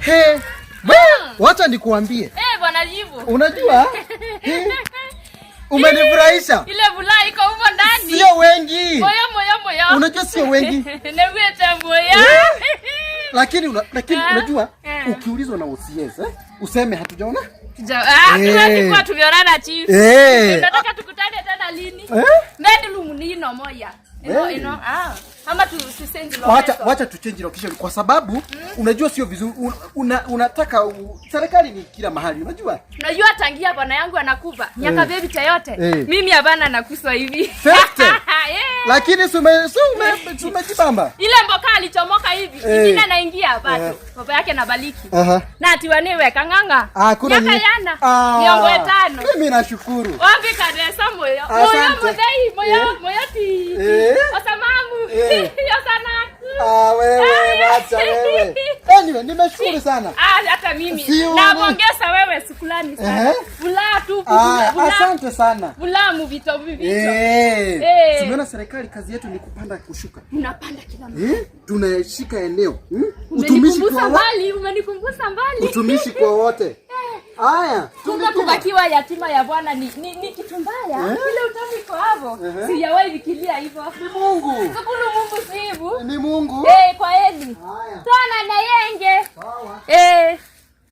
He. Wacha nikuambie. Bwana Jivu. Unajua? Umenifurahisha. Ile bulaa iko huko ndani. Sio wengi. Moyo. Unajua sio wengi. Niweta moyo. Lakini unajua ukiulizwa na OCS useme hatujaona? Tulikuwa tumeonana chief. Nataka tukutane tena lini? Bedroom ni ino moja. Ama tu-change location. Wacha tu-change location kwa sababu unajua sio vizuri unataka serikali ni kila mahali unajua? Unajua tangia bwana yangu anakufa miaka baby yote. Mimi hapana nakuswa hivi. Lakini sumejibamba. Ile mboka alichomoka hivi. Ingine naingia bado. Baba yake na baliki. Na atiwanewe kanganga. Kuna yana. Miongo 5. Mimi nashukuru. Wapi kadesa moyo. Moyo ti. Osamamu. Wewe wacha wewe. Anyway, nimeshukuru sana. Hata mimi. Naongeza wewe sikulani sana. Bula tu. Asante sana. Bula muvito. Tumeona serikali kazi yetu ni kupanda kushuka. Tunapanda kila mahali. Tunashika eneo. Utumishi kwa mbali, umenikumbusha mbali. Utumishi kwa wote. Haya, kumbe kubakiwa yatima ya Bwana ni kitu mbaya. Ile utamiko hapo. Sijawahi fikiria hivyo. Ni Mungu. Sikulu Mungu sivu. Ni Mungu. Kwa heli. Haya. Sana na yenge. Sawa.